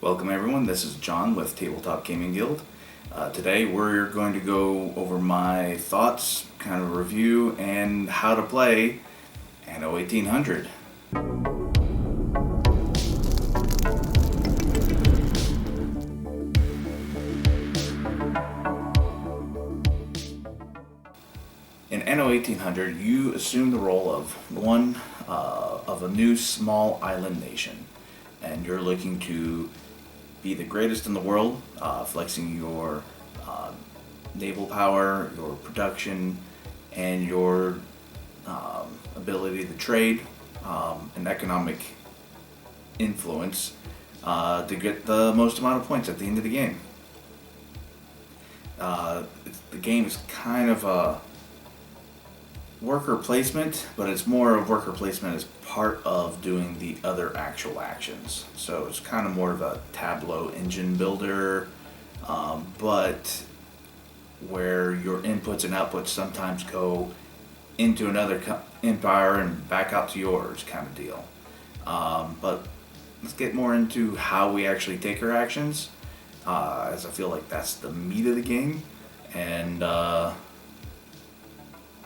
Welcome everyone, this is John with Tabletop Gaming Guild. Today we're going to go over my thoughts, kind of review, and how to play Anno 1800. In Anno 1800, you assume the role of one of a new small island nation, and you're looking to be the greatest in the world, flexing your naval power, your production, and your ability to trade and economic influence to get the most amount of points at the end of the game. The game is kind of a worker placement, but it's more of worker placement as part of doing the other actual actions. So it's kind of more of a Tableau engine builder, but where your inputs and outputs sometimes go into another empire and back out to yours kind of deal. But let's get more into how we actually take our actions, as I feel like that's the meat of the game. And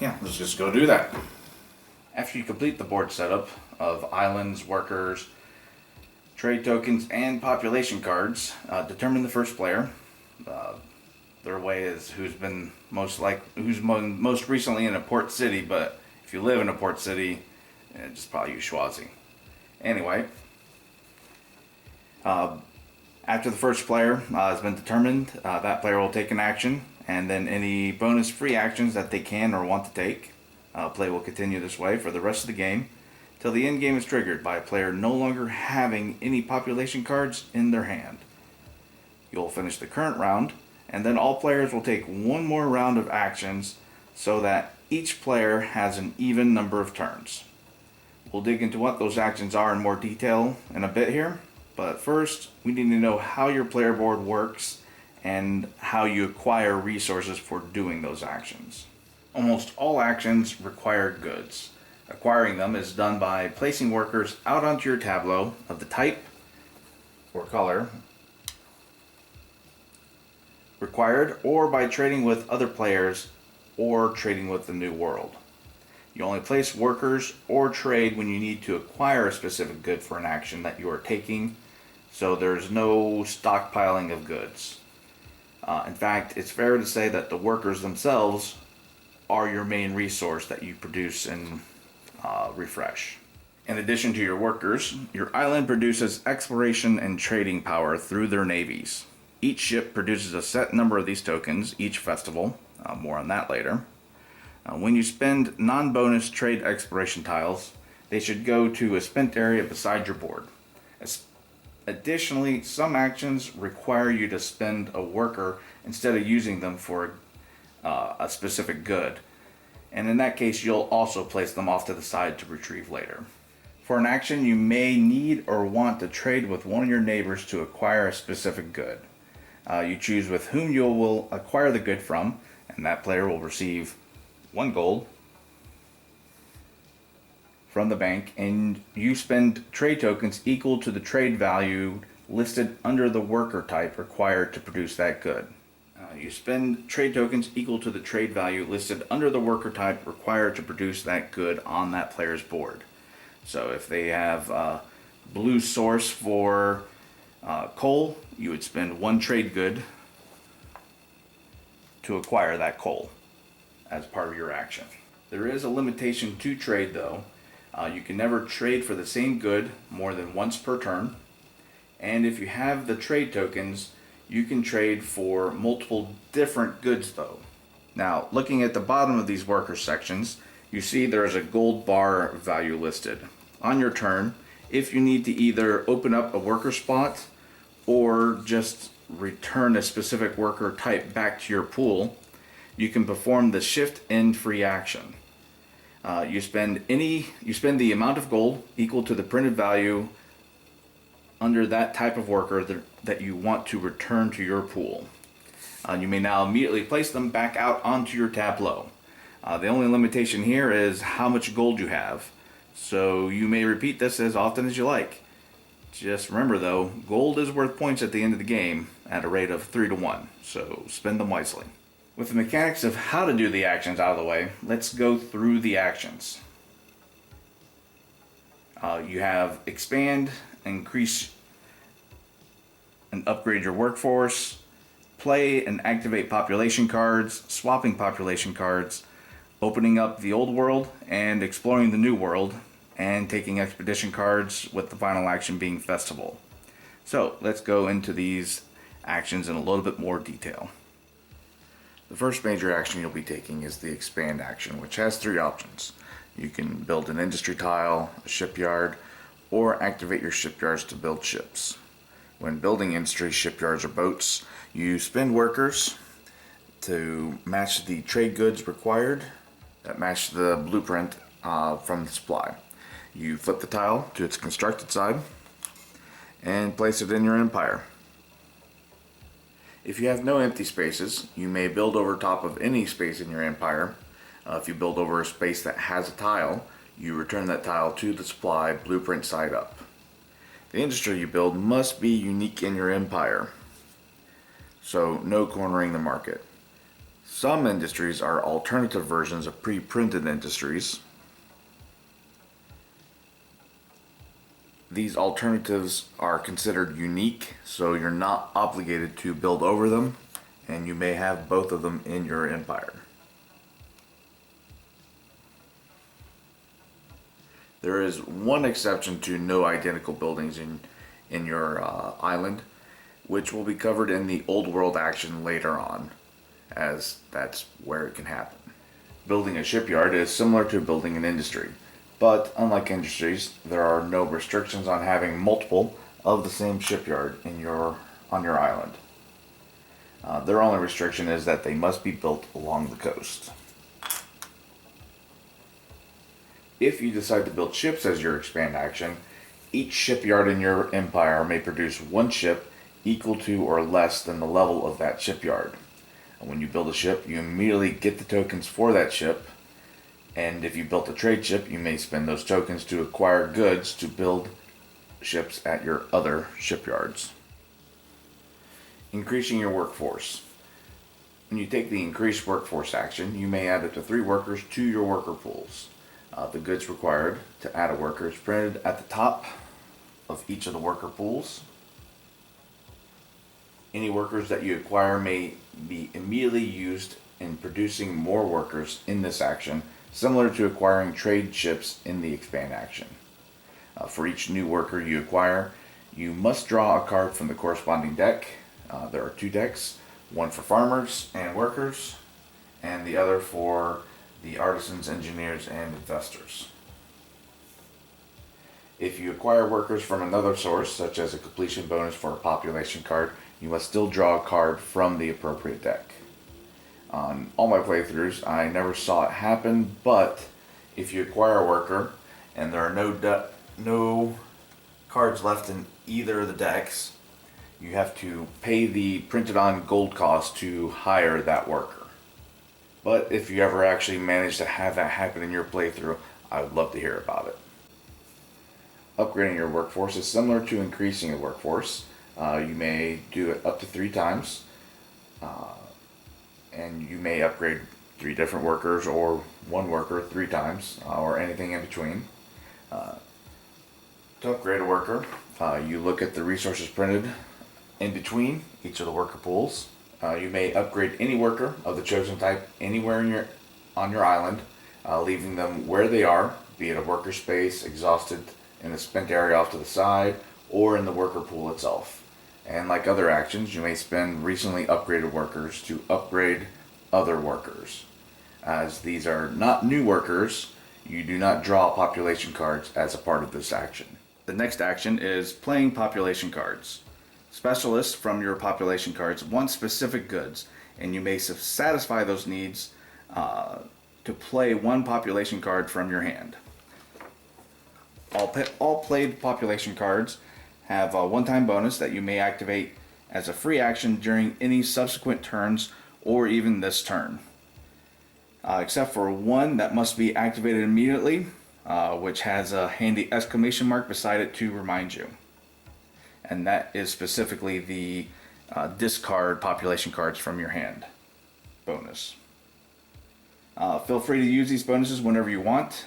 yeah, let's just go do that. After you complete the board setup of islands, workers, trade tokens, and population cards, determine the first player. Their way is who's most recently in a port city, but if you live in a port city, just probably use Schwazi. Anyway, after the first player has been determined, that player will take an action, and then any bonus free actions that they can or want to take. Play will continue this way for the rest of the game till the end game is triggered by a player no longer having any population cards in their hand. You'll finish the current round, and then all players will take one more round of actions so that each player has an even number of turns. We'll dig into what those actions are in more detail in a bit here, but first we need to know how your player board works and how you acquire resources for doing those actions. Almost all actions require goods. Acquiring them is done by placing workers out onto your tableau of the type or color required, or by trading with other players or trading with the new world. You only place workers or trade when you need to acquire a specific good for an action that you are taking, so there's no stockpiling of goods. In fact, it's fair to say that the workers themselves are your main resource that you produce and refresh. In addition to your workers, your island produces exploration and trading power through their navies. Each ship produces a set number of these tokens each festival, more on that later. When you spend non-bonus trade exploration tiles, they should go to a spent area beside your board. Additionally, some actions require you to spend a worker instead of using them for a specific good, and in that case you'll also place them off to the side to retrieve later. For an action, you may need or want to trade with one of your neighbors to acquire a specific good. You choose with whom you will acquire the good from, and that player will receive 1 gold from the bank, and you spend trade tokens equal to the trade value listed under the worker type required to produce that good. You spend trade tokens equal to the trade value listed under the worker type required to produce that good on that player's board. So if they have blue source for coal, you would spend 1 trade good to acquire that coal as part of your action. There is a limitation to trade though. You can never trade for the same good more than once per turn, and if you have the trade tokens, you can trade for multiple different goods though. Now, looking at the bottom of these worker sections, you see there is a gold bar value listed. On your turn, if you need to either open up a worker spot or just return a specific worker type back to your pool, you can perform the shift end free action. You spend the amount of gold equal to the printed value under that type of worker that you want to return to your pool. You may now immediately place them back out onto your tableau. The only limitation here is how much gold you have, so you may repeat this as often as you like. Just remember though, gold is worth points at the end of the game at a rate of 3 to 1, so spend them wisely. With the mechanics of how to do the actions out of the way, let's go through the actions. You have expand, increase and upgrade your workforce, play and activate population cards, swapping population cards, opening up the old world and exploring the new world, and taking expedition cards, with the final action being festival. So let's go into these actions in a little bit more detail. The first major action you'll be taking is the expand action, which has 3 options. You can build an industry tile, a shipyard, or activate your shipyards to build ships. When building industry, shipyards, or boats, you spend workers to match the trade goods required that match the blueprint from the supply. You flip the tile to its constructed side and place it in your empire. If you have no empty spaces, you may build over top of any space in your empire. If you build over a space that has a tile, you return that tile to the supply blueprint side up. The industry you build must be unique in your empire, so no cornering the market. Some industries are alternative versions of pre-printed industries. These alternatives are considered unique, so you're not obligated to build over them, and you may have both of them in your empire. There is one exception to no identical buildings in your island, which will be covered in the old world action later on, as that's where it can happen. Building a shipyard is similar to building an industry, but unlike industries, there are no restrictions on having multiple of the same shipyard on your island. Their only restriction is that they must be built along the coast. If you decide to build ships as your expand action, each shipyard in your empire may produce 1 ship equal to or less than the level of that shipyard. And when you build a ship, you immediately get the tokens for that ship, and if you built a trade ship, you may spend those tokens to acquire goods to build ships at your other shipyards. Increasing your workforce. When you take the increased workforce action, you may add up to 3 workers to your worker pools. The goods required to add a worker is printed at the top of each of the worker pools. Any workers that you acquire may be immediately used in producing more workers in this action, similar to acquiring trade ships in the expand action. For each new worker you acquire, you must draw a card from the corresponding deck. There are 2 decks, one for farmers and workers, and the other for the artisans, engineers, and investors. If you acquire workers from another source, such as a completion bonus for a population card, you must still draw a card from the appropriate deck. On all my playthroughs, I never saw it happen, but if you acquire a worker and there are no cards left in either of the decks, you have to pay the printed on gold cost to hire that worker. But if you ever actually manage to have that happen in your playthrough, I would love to hear about it. Upgrading your workforce is similar to increasing a workforce. You may do it up to 3 times, and you may upgrade 3 different workers or 1 worker 3 times, or anything in between. To upgrade a worker, you look at the resources printed in between each of the worker pools. You may upgrade any worker of the chosen type anywhere on your island, leaving them where they are, be it a worker space, exhausted in a spent area off to the side, or in the worker pool itself. And like other actions, you may spend recently upgraded workers to upgrade other workers. As these are not new workers, you do not draw population cards as a part of this action. The next action is playing population cards. Specialists from your population cards want specific goods, and you may satisfy those needs to play 1 population card from your hand. All played population cards have a one-time bonus that you may activate as a free action during any subsequent turns or even this turn. Except for 1 that must be activated immediately, which has a handy exclamation mark beside it to remind you. and that is specifically the discard population cards from your hand bonus. Feel free to use these bonuses whenever you want,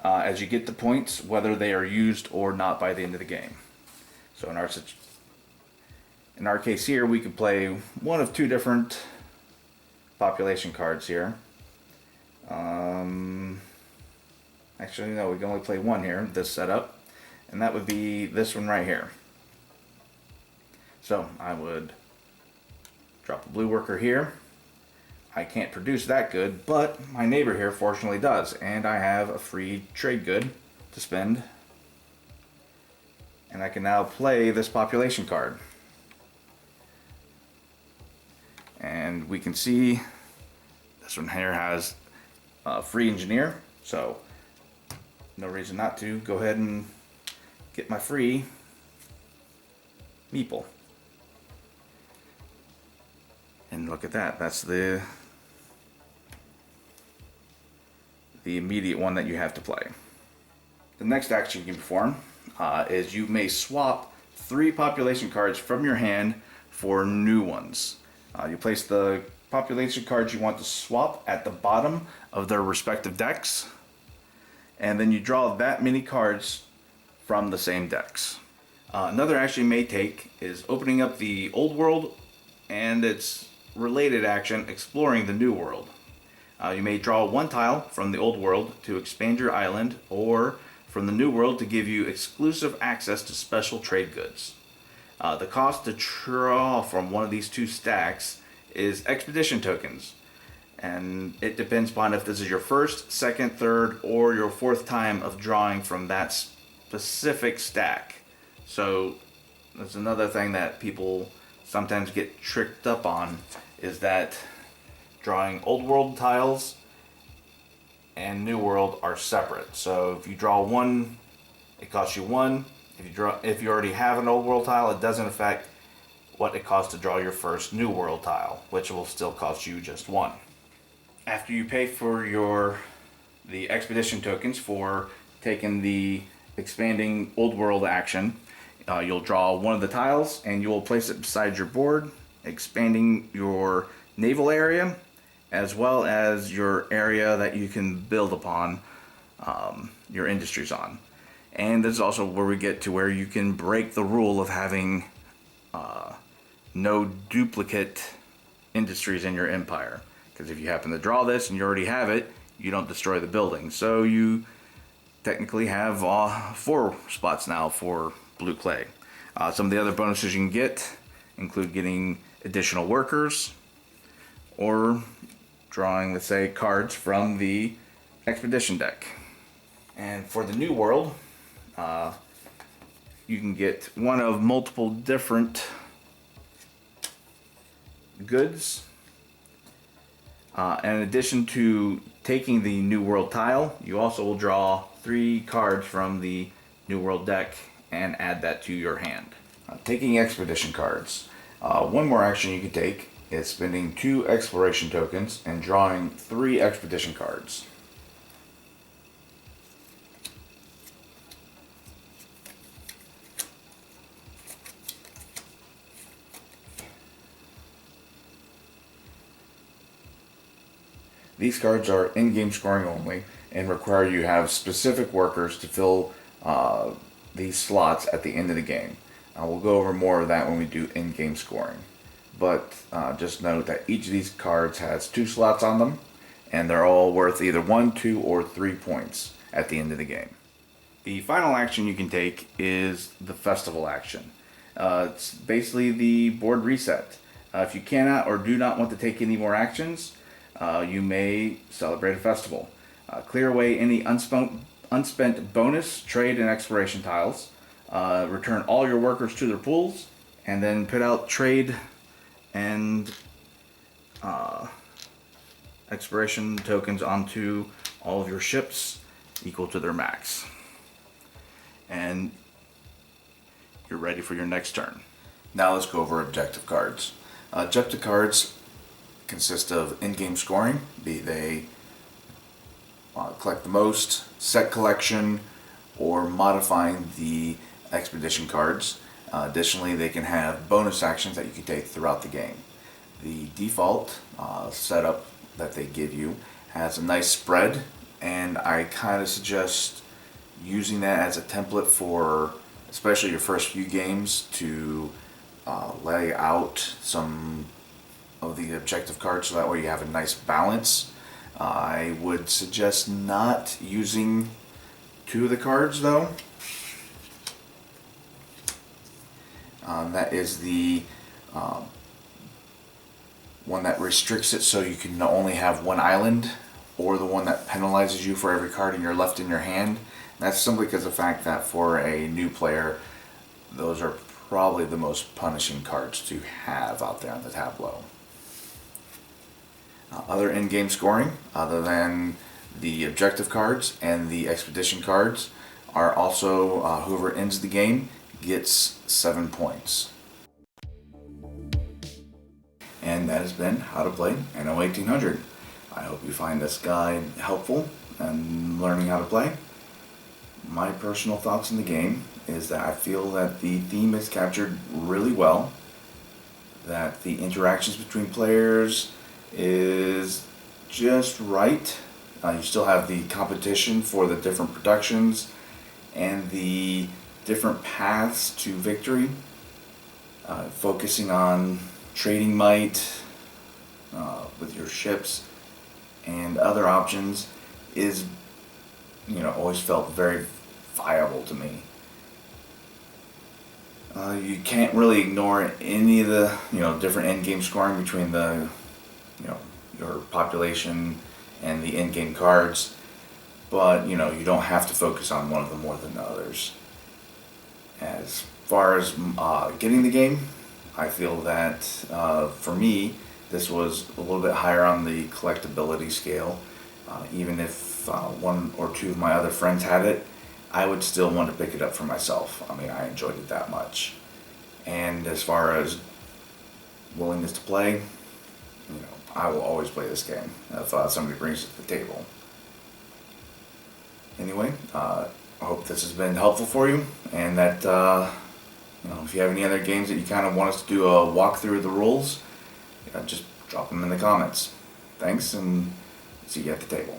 as you get the points whether they are used or not by the end of the game. So in our case here, we could play one of two different population cards here. Actually, no, we can only play one here, this setup, and that would be this one right here. So I would drop a blue worker here. I can't produce that good, but my neighbor here fortunately does, and I have a free trade good to spend. And I can now play this population card. And we can see this one here has a free engineer, so no reason not to go ahead and get my free meeple. And look at that, that's the immediate one that you have to play. The next action you can perform is you may swap 3 population cards from your hand for new ones. You place the population cards you want to swap at the bottom of their respective decks, and then you draw that many cards from the same decks. Another action you may take is opening up the old world and its related action, exploring the new world. You may draw 1 tile from the old world to expand your island, or from the new world to give you exclusive access to special trade goods. The cost to draw from one of these 2 stacks is expedition tokens, and it depends upon if this is your first, second, third, or your 4th time of drawing from that specific stack. So that's another thing that people sometimes get tricked up on, is that drawing old world tiles and new world are separate. So if you draw 1, it costs you 1. If you already have an old world tile, it doesn't affect what it costs to draw your first new world tile, which will still cost you just 1. After you pay for the expedition tokens for taking the expanding old world action, you'll draw 1 of the tiles and you will place it beside your board, expanding your naval area as well as your area that you can build upon your industries on. And this is also where we get to where you can break the rule of having no duplicate industries in your empire. Because if you happen to draw this and you already have it, you don't destroy the building. So you technically have 4 spots now for blue clay. Some of the other bonuses you can get include getting additional workers, or drawing, let's say, cards from the expedition deck. And for the new world, you can get one of multiple different goods. And in addition to taking the new world tile, you also will draw 3 cards from the new world deck and add that to your hand. Taking expedition cards. One more action you can take is spending 2 exploration tokens and drawing 3 expedition cards. These cards are in-game scoring only and require you have specific workers to fill these slots at the end of the game. We'll go over more of that when we do in-game scoring. But just note that each of these cards has 2 slots on them, and they're all worth either 1, 2, or 3 points at the end of the game. The final action you can take is the festival action. It's basically the board reset. If you cannot or do not want to take any more actions, you may celebrate a festival. Clear away any unspent bonus, trade, and exploration tiles. Return all your workers to their pools, and then put out trade and exploration tokens onto all of your ships equal to their max. And you're ready for your next turn. Now let's go over objective cards. Objective cards consist of in-game scoring, be they collect the most, set collection, or modifying the expedition cards. Additionally, they can have bonus actions that you can take throughout the game. The default setup that they give you has a nice spread, and I kind of suggest using that as a template for especially your first few games to lay out some of the objective cards so that way you have a nice balance. I would suggest not using 2 of the cards though. That is the one that restricts it so you can only have 1 island, or the one that penalizes you for every card left in your hand. That's simply because of the fact that for a new player, those are probably the most punishing cards to have out there on the tableau. Other in-game scoring, other than the objective cards and the expedition cards, are also whoever ends the game gets 7 points. And that has been how to play Anno 1800. I hope you find this guide helpful in learning how to play. My personal thoughts on the game is that I feel that the theme is captured really well, that the interactions between players is just right. You still have the competition for the different productions and the different paths to victory, focusing on trading might with your ships and other options is, always felt very viable to me. You can't really ignore any of the, different end-game scoring between the, your population and the end-game cards, but, you don't have to focus on one of them more than the others. As far as getting the game, I feel that for me, this was a little bit higher on the collectability scale. Even if 1 or 2 of my other friends had it, I would still want to pick it up for myself. I mean, I enjoyed it that much. And as far as willingness to play, I will always play this game if somebody brings it to the table. Anyway, I hope this has been helpful for you, and that if you have any other games that you kind of want us to do a walkthrough of the rules, just drop them in the comments. Thanks, and see you at the table.